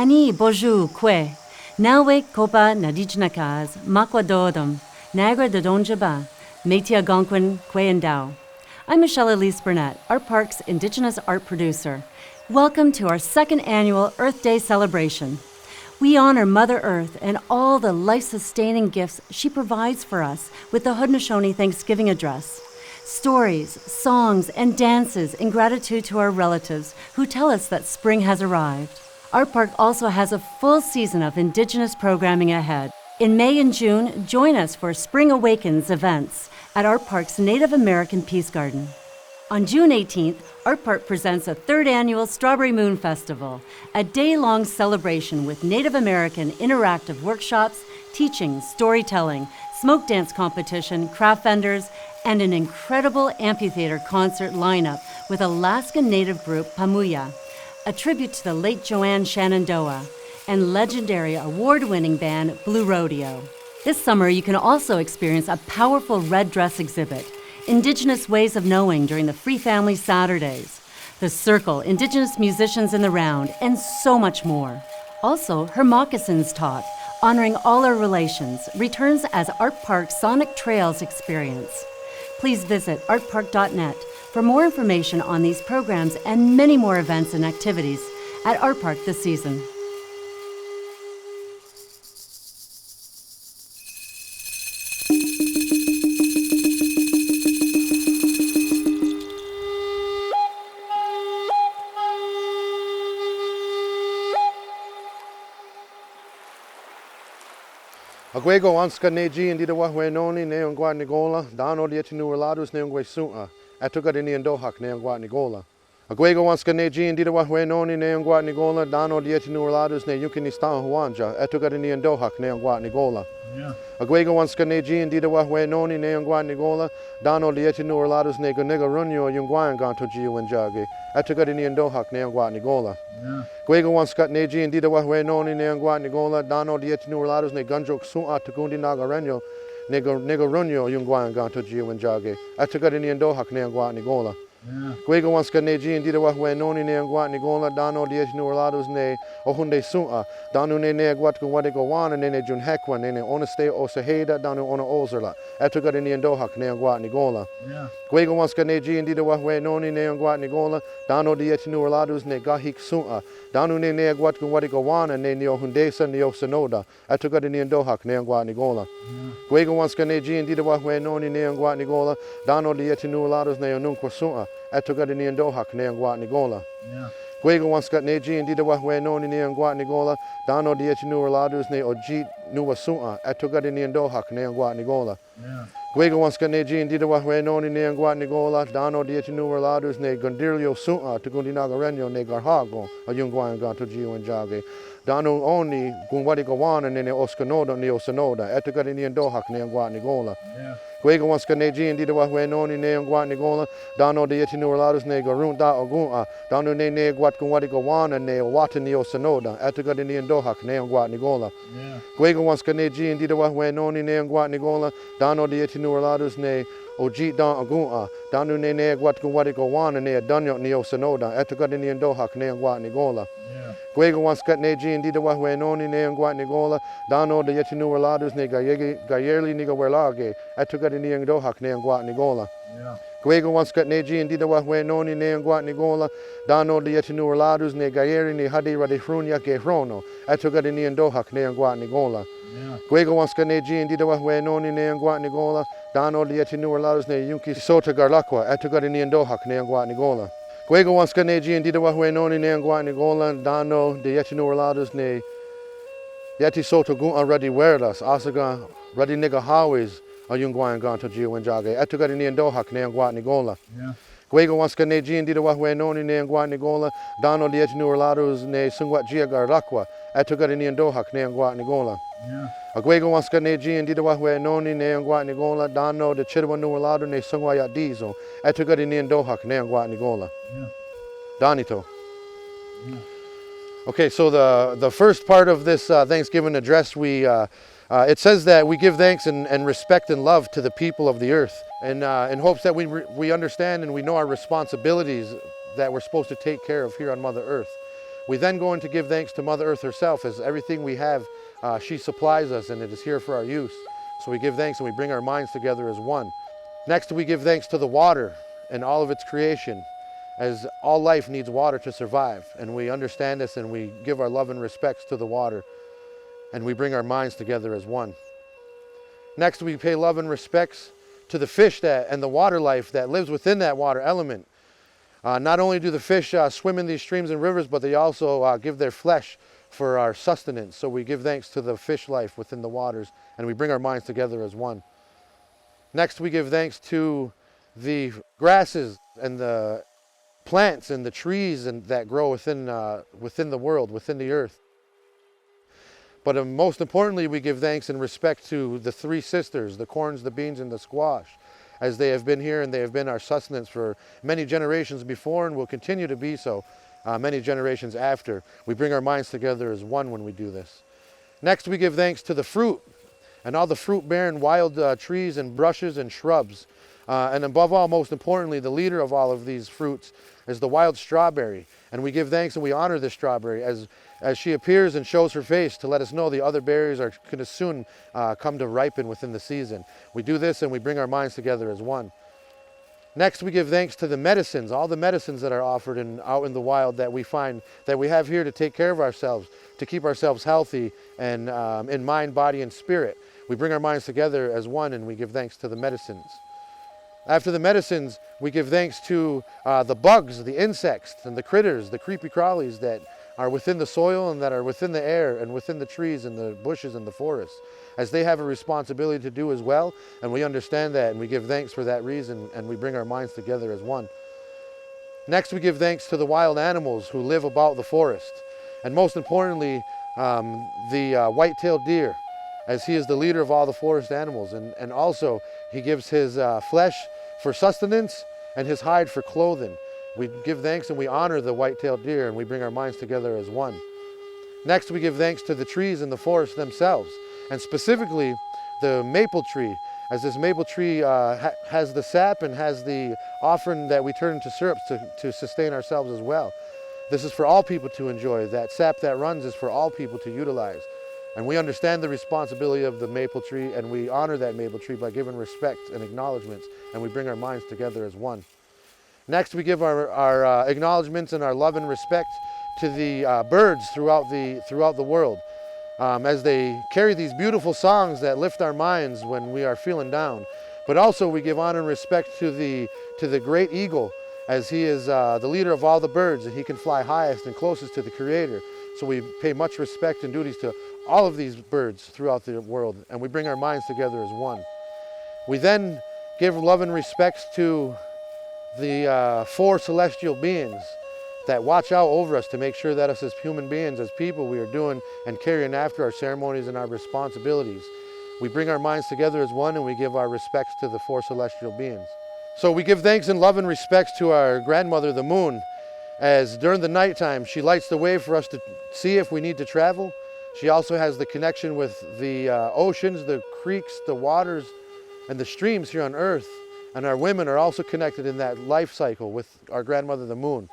Ani boju kwe. Nawe kopa nadijnakas, makwa dodom, Niagara dodonjaba, Metia Gonquin kwe endao. I'm Michelle Elise Burnett, Artpark's Indigenous art producer. Welcome to our second annual Earth Day celebration. We honor Mother Earth and all the life-sustaining gifts she provides for us with the Haudenosaunee Thanksgiving address. Stories, songs, and dances in gratitude to our relatives who tell us that spring has arrived. Artpark also has a full season of Indigenous programming ahead. In May and June, join us for Spring Awakens events at Artpark's Native American Peace Garden. On June 18th, Artpark presents a third annual Strawberry Moon Festival, a day-long celebration with Native American interactive workshops, teaching, storytelling, smoke dance competition, craft vendors, and an incredible amphitheater concert lineup with Alaskan Native group Pamuya, a tribute to the late Joanne Shenandoah, and legendary award-winning band Blue Rodeo. This summer, you can also experience a powerful red dress exhibit, Indigenous Ways of Knowing during the Free Family Saturdays, The Circle, Indigenous Musicians in the Round, and so much more. Also, Her Moccasins Talk, honoring all our relations, returns as Artpark's Sonic Trails experience. Please visit artpark.net for more information on these programs and many more events and activities at Artpark this season. Agwego anska neji indida wahwenoni ne ongwa nigola dano dieti nureladus ne ongwe sunta atugadi ni ndohak ne ongwa nigola. Agwego anska neji indida wahwenoni ne ongwa nigola dano dieti nureladus ne yukini stan huanja atugadi ni ndohak ne ongwa nigola. Agwego anska neji indida wahwenoni ne ongwa nigola dano dieti nureladus ne gonega runyo yungwan ganto jiu njage atugadi ni ndohak ne ongwa nigola. Gwego wanskat neji indida wahwenoni ne angwa nigola dano dieti nureladus ne ganjok sunta tukundi nagarenyo nego runyo yungwa ganto jiu njage atugadi ni ndohak ne angwa nigola. Gwego wanskat neji indida wahwenoni ne angwa nigola dano dieti nureladus ne ohunde sunta danu ne agwat kunwadego wana ne junhekwa ne oneste osaheda danu ona ozerla atugadi ni ndohak ne angwa nigola. Gwego wanskat neji indida wahwenoni ne angwa nigola dano dieti nureladus ne gahik sunta danu ne agwat kunwadego wana ne ohundesa ne osanoda atugadi ni ndohak ne angwa nigola. Gwego wanskat neji indida wahwenoni ne angwa nigola dano dieti nureladus ne onunkwa sunta atugadi ni ndohak ne angwa nigola. Gwego wanskat neji indida wahwenoni ne angwa nigola dano dieti nureladus ne ojit nuwa sunta atugadi ni ndohak ne angwa nigola. Gwego wanskat neji indida wahwenoni ne angwa nigola dano dieti nureladus ne gondirio sunta tukundi nagarenyo ne garhago ayungwa ganto jiu njage dano oni gunwadigo wana ne oskanoda ne osanoda atugadi ni ndohak ne angwa nigola. Gwego wanskat neji indida wahwenoni ne angwa nigola dano dieti nureladus ne garunta ogunta dano ne agwat kunwadigo wana ne wata ne osanoda atugadi ni ndohak ne angwa nigola. Gwego wanskat neji indida wahwenoni ne angwa nigola dano dieti nureladus ne ojit dan ogunta dano ne agwat kunwadigo wana ne adanyo ne osanoda atugadi ni ndohak ne angwa nigola. Gwego wanskat neji indida wahwenoni ne angwa nigola dano dieti nureladus ne gayerli niga werlage atugadi ni ndohak ne angwa nigola. Gwego wanskat neji indida wahwenoni ne angwa nigola dano dieti nureladus ne gayeri ni hadi radifrunya gehrono atugadi ni ndohak ne angwa nigola. Gwego wanskat neji indida wahwenoni ne angwa nigola dano dieti nureladus ne yunki sota garlakwa atugadi ni ndohak ne angwa nigola. Gwego wanskat neji indida wahwenoni ne angwa nigola dano dieti nureladus ne yeti sota gunta radi werlas asaga radi niga hawis ayungwa ganto jiu njage atugadi ni ndohak ne angwa nigola. Gwego wanskat neji indida wahwenoni ne angwa nigola dano dieti nureladus ne sungwat jia garlakwa atugadi ni ndohak ne angwa nigola. Agwego wanskat neji indida wahwenoni ne angwa nigola dano de chirwa nureladus ne sungwa yadizo atugadi ni ndohak ne angwa nigola. Danito. Okay, so the first part of this Thanksgiving address, it says that we give thanks and respect and love to the people of the earth, and in hopes that we understand and we know our responsibilities that we're supposed to take care of here on Mother Earth. We then go in to give thanks to Mother Earth herself, as everything we have, she supplies us and it is here for our use. So we give thanks and we bring our minds together as one. Next, we give thanks to the water and all of its creation, as all life needs water to survive. And we understand this and we give our love and respects to the water and we bring our minds together as one. Next, we pay love and respects to the fish and the water life that lives within that water element. Not only do the fish swim in these streams and rivers, but they also give their flesh for our sustenance. So we give thanks to the fish life within the waters and we bring our minds together as one. Next, we give thanks to the grasses and the plants and the trees that grow within the world, within the earth. But most importantly, we give thanks and respect to the three sisters, the corns, the beans, and the squash, as they have been here and they have been our sustenance for many generations before and will continue to be so many generations after. We bring our minds together as one when we do this. Next, we give thanks to the fruit and all the fruit-bearing wild trees and brushes and shrubs. And above all, most importantly, the leader of all of these fruits is the wild strawberry. And we give thanks and we honor this strawberry as she appears and shows her face to let us know the other berries are going to soon come to ripen within the season. We do this and we bring our minds together as one. Next, we give thanks to the medicines, all the medicines that are offered out in the wild that we find, that we have here to take care of ourselves, to keep ourselves healthy and in mind, body, and spirit. We bring our minds together as one and we give thanks to the medicines. After the medicines, we give thanks to the bugs, the insects, and the critters, the creepy crawlies that are within the soil and that are within the air and within the trees and the bushes and the forests, as they have a responsibility to do as well, and we understand that and we give thanks for that reason and we bring our minds together as one. Next, we give thanks to the wild animals who live about the forest, and most importantly, the white-tailed deer, as he is the leader of all the forest animals, and also he gives his flesh for sustenance and his hide for clothing. We give thanks and we honor the white-tailed deer and we bring our minds together as one. Next, we give thanks to the trees in the forest themselves, and specifically the maple tree, as this maple tree has the sap and has the offering that we turn into syrups to sustain ourselves as well. This is for all people to enjoy. That sap that runs is for all people to utilize. And we understand the responsibility of the maple tree and we honor that maple tree by giving respect and acknowledgments, and we bring our minds together as one. Next, we give our acknowledgments and our love and respect to the birds throughout the world, as they carry these beautiful songs that lift our minds when we are feeling down. But also we give honor and respect to the great eagle, as he is the leader of all the birds and he can fly highest and closest to the Creator. So we pay much respect and duties to all of these birds throughout the world, and we bring our minds together as one. We then give love and respects to the four celestial beings that watch out over us to make sure that us as human beings, as people, we are doing and carrying after our ceremonies and our responsibilities. We bring our minds together as one and we give our respects to the four celestial beings. So we give thanks and love and respects to our grandmother, the moon, as during the nighttime she lights the way for us to see if we need to travel. She also has the connection with the oceans, the creeks, the waters, and the streams here on Earth. And our women are also connected in that life cycle with our grandmother, the moon.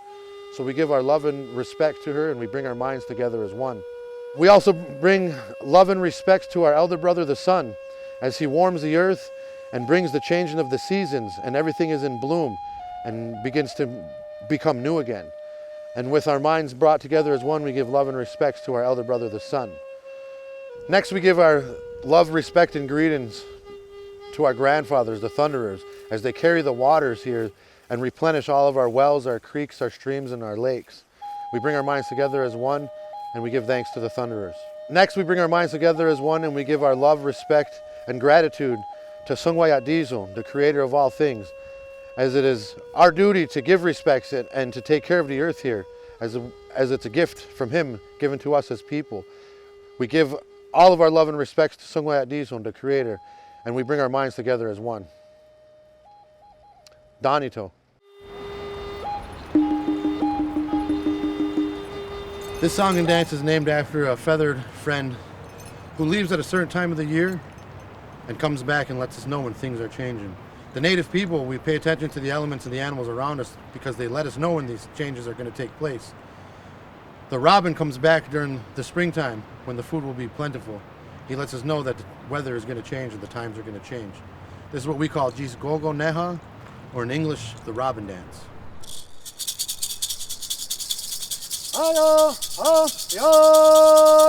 So we give our love and respect to her and we bring our minds together as one. We also bring love and respect to our elder brother, the sun, as he warms the earth and brings the changing of the seasons and everything is in bloom and begins to become new again. And with our minds brought together as one, we give love and respects to our elder brother, the sun. Next, we give our love, respect, and greetings to our grandfathers, the thunderers, as they carry the waters here and replenish all of our wells, our creeks, our streams, and our lakes. We bring our minds together as one and we give thanks to the thunderers. Next, we bring our minds together as one and we give our love, respect, and gratitude to Sungwayat, the creator of all things, as it is our duty to give respects and to take care of the earth here, as it's a gift from him given to us as people. We give all of our love and respects to Sungwayat, the creator, and we bring our minds together as one. Danito. This song and dance is named after a feathered friend who leaves at a certain time of the year and comes back and lets us know when things are changing. The native people, we pay attention to the elements and the animals around us because they let us know when these changes are going to take place. The robin comes back during the springtime when the food will be plentiful. He lets us know that the weather is going to change and the times are going to change. This is what we call Jis Gogo Neha, or in English, the robin dance. Ayo, oh, yo,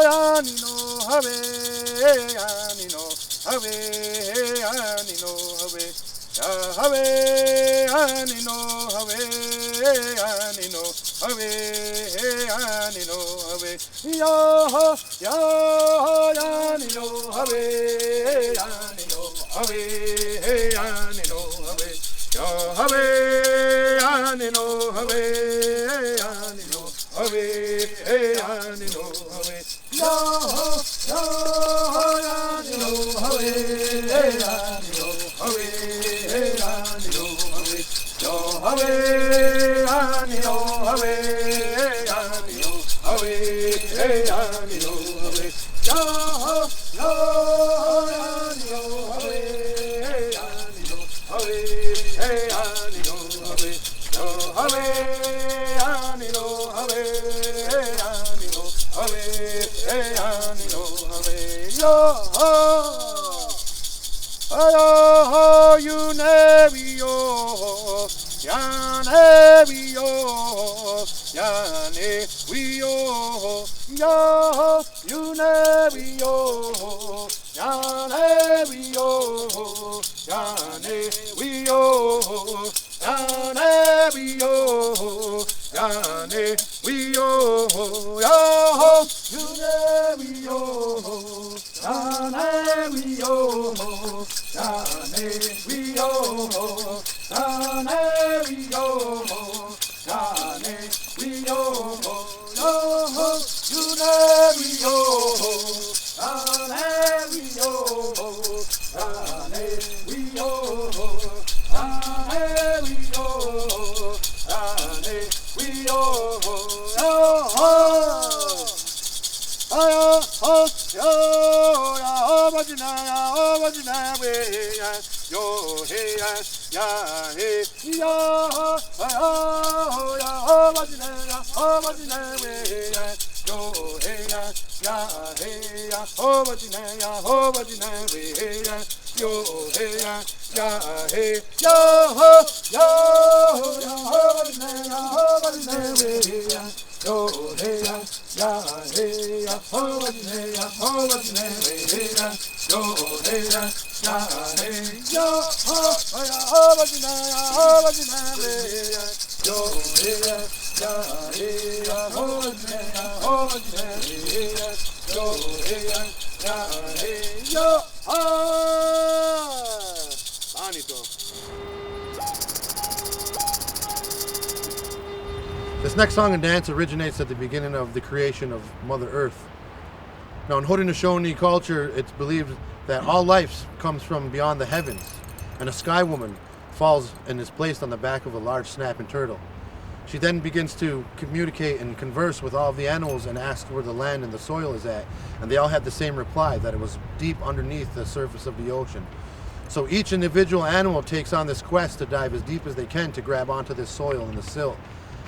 yanino, have, yanino, have, yanino, have, have, yanino, have, yanino, have, yanino, have, yo, yo, yanino, have, yanino, have, yanino, have, yo, have, yanino, have, yanino. Ave, hey, anino, ave, yo, yo, anino, ave, hey, anino, ave, hey, anino, ave, yo, ave, anino, ave, hey, anino, ave, hey, anino, ave, yo, yo, anino, ave, hey, anino, ave, hey, anino, ave, yo, ave, anino, ave, anino, ave, anino, ave, yo, ayo, you never yo, ya never yo, ya never yo, yo, you never yo, ya never yo, ya never yo, ya never yo. Yane we yo, yo, you never yo, yane we yo, yane we yo, yane we yo, yane we yo, yo, you never yo, yane we yo, yane we yo, yane we yo. We oh oh oh oh yo ya oh bajna we yo hey ya hey yo oh ya oh bajna we yo hey ya hey ya oh bajna we yo hey ya hey yo yo ya oh bajna we yo hey ya hey ya oh bajna we yo hey ya hey yo ya oh bajna we yo hey ya hey ya oh bajna we yo hey ya hey yo Bonito. This next song and dance originates at the beginning of the creation of Mother Earth. Now in Haudenosaunee culture, it's believed that all life comes from beyond the heavens, and a sky woman falls and is placed on the back of a large snapping turtle. She then begins to communicate and converse with all of the animals and asks where the land and the soil is at, and they all had the same reply, that it was deep underneath the surface of the ocean. So each individual animal takes on this quest to dive as deep as they can to grab onto this soil and the silt.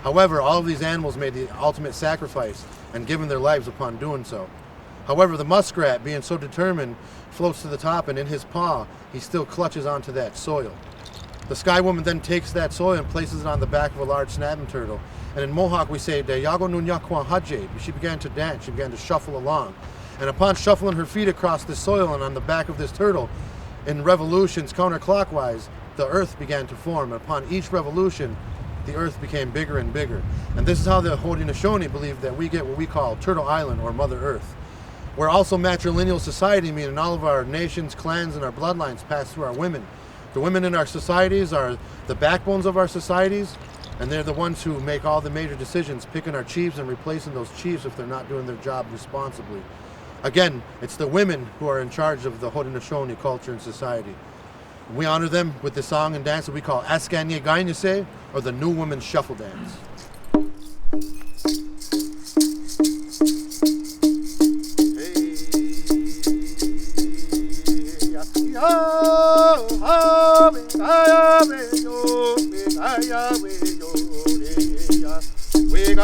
However, all of these animals made the ultimate sacrifice and given their lives upon doing so. However, the muskrat, being so determined, floats to the top, and in his paw, he still clutches onto that soil. The sky woman then takes that soil and places it on the back of a large snapping turtle. And in Mohawk we say, "Yago nunyakwa haje." She began to dance, she began to shuffle along. And upon shuffling her feet across the soil and on the back of this turtle, in revolutions counterclockwise, the earth began to form. And upon each revolution, the earth became bigger and bigger. And this is how the Haudenosaunee believe that we get what we call Turtle Island, or Mother Earth. We're also matrilineal society, meaning all of our nations, clans, and our bloodlines pass through our women. The women in our societies are the backbones of our societies, and they're the ones who make all the major decisions, picking our chiefs and replacing those chiefs if they're not doing their job responsibly. Again, it's the women who are in charge of the Haudenosaunee culture and society. We honor them with the song and dance that we call Askanye Gainese, or the New Women's Shuffle Dance. We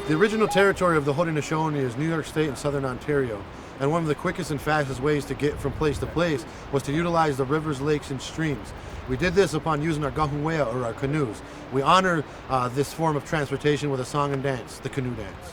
The original territory of the Haudenosaunee is New York State and southern Ontario, and one of the quickest and fastest ways to get from place to place was to utilize the rivers, lakes, and streams. We did this upon using our gahungwea, or our canoes. We honor this form of transportation with a song and dance, the canoe dance.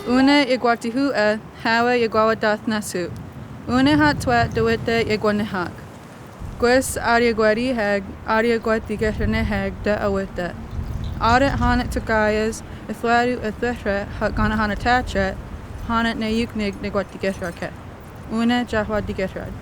Una igwatihu hawa igwawadath nasu. Una hatwa dewita igwanihak. Gwes ariagwari hag, ariagwatigahane hag da awita. Audit hanat tukayas, ithwadu ithwehra hakana hanatatra, hanat nayuknig nigwatigahrake. Una jahwadigahrad.